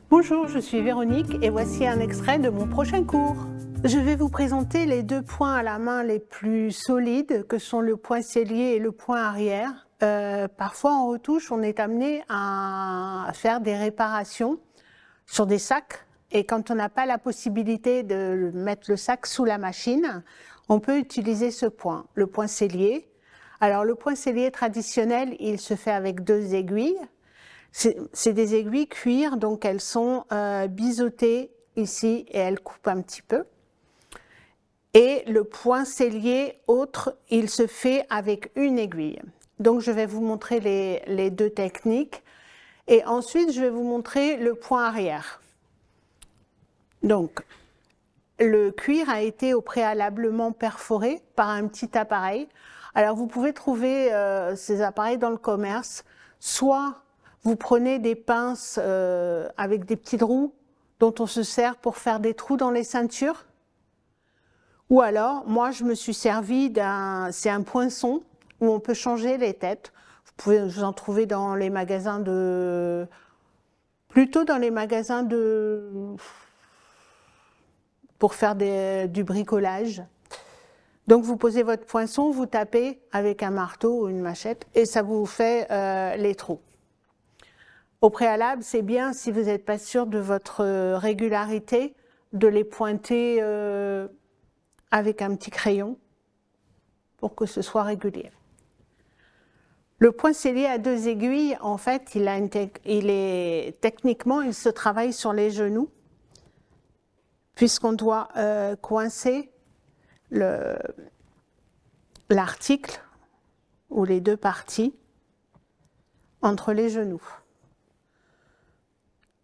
Bonjour, je suis Véronique et voici un extrait de mon prochain cours. Je vais vous présenter les deux points à la main les plus solides que sont le point sellier et le point arrière. Parfois en retouche, on est amené à faire des réparations sur des sacs et quand on n'a pas la possibilité de mettre le sac sous la machine, on peut utiliser ce point, le point sellier. Alors le point sellier traditionnel, il se fait avec deux aiguilles. C'est des aiguilles cuir, donc elles sont biseautées ici et elles coupent un petit peu. Et le point sellier autre, il se fait avec une aiguille. Donc je vais vous montrer les deux techniques et ensuite je vais vous montrer le point arrière. Donc le cuir a été au préalablement perforé par un petit appareil. Alors vous pouvez trouver ces appareils dans le commerce, soit vous prenez des pinces avec des petits trous dont on se sert pour faire des trous dans les ceintures. Ou alors, moi je me suis servi c'est un poinçon où on peut changer les têtes. Vous pouvez vous en trouver dans les magasins plutôt dans les magasins pour faire du bricolage. Donc vous posez votre poinçon, vous tapez avec un marteau ou une machette et ça vous fait les trous. Au préalable, c'est bien, si vous n'êtes pas sûr de votre régularité, de les pointer avec un petit crayon pour que ce soit régulier. Le point sellier à deux aiguilles, en fait, techniquement, il se travaille sur les genoux, puisqu'on doit coincer l'article ou les deux parties entre les genoux.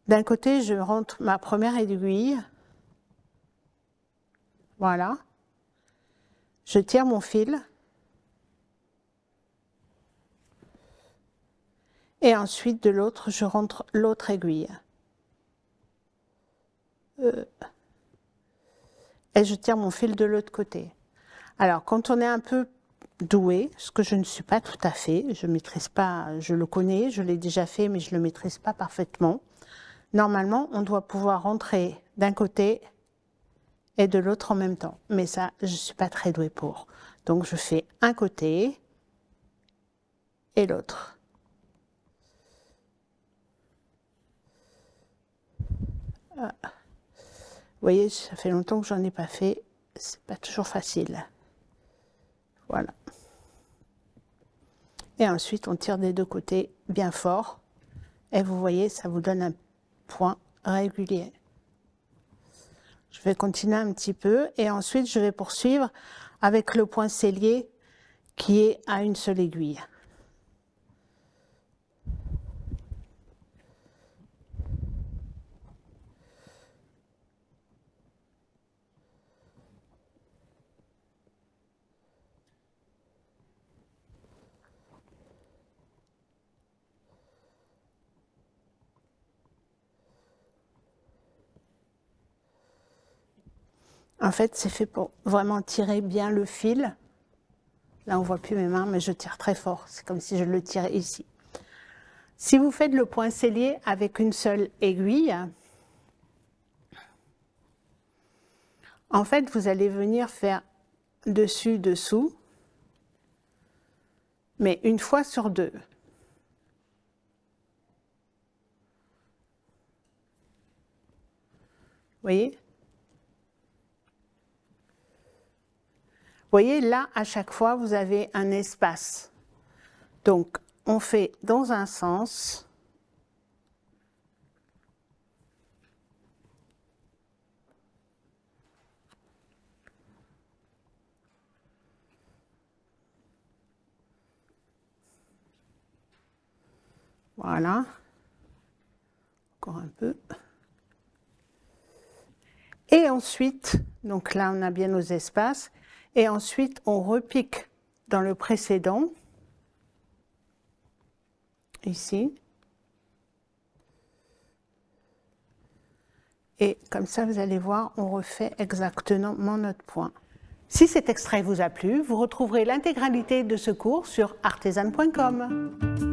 D'un côté, je rentre ma première aiguille, voilà, je tire mon fil et ensuite de l'autre, je rentre l'autre aiguille. Et je tire mon fil de l'autre côté. Alors, quand on est un peu doué, ce que je ne suis pas tout à fait, je maîtrise pas, je le connais, je l'ai déjà fait, mais je ne le maîtrise pas parfaitement. Normalement, on doit pouvoir rentrer d'un côté et de l'autre en même temps. Mais ça, je ne suis pas très douée pour. Donc, je fais un côté et l'autre. Vous voyez, ça fait longtemps que j'en ai pas fait. C'est pas toujours facile. Voilà. Et ensuite, on tire des deux côtés bien fort. Et vous voyez, ça vous donne un point régulier. Je vais continuer un petit peu et ensuite je vais poursuivre avec le point sellier qui est à une seule aiguille. En fait, c'est fait pour vraiment tirer bien le fil. Là, on ne voit plus mes mains, mais je tire très fort. C'est comme si je le tirais ici. Si vous faites le point sellier avec une seule aiguille, en fait, vous allez venir faire dessus, dessous, mais une fois sur deux. Vous voyez ? Vous voyez, là, à chaque fois, vous avez un espace. Donc, on fait dans un sens. Voilà. Encore un peu. Et ensuite, donc là, on a bien nos espaces. Et ensuite, on repique dans le précédent, ici. Et comme ça, vous allez voir, on refait exactement notre point. Si cet extrait vous a plu, vous retrouverez l'intégralité de ce cours sur artesane.com.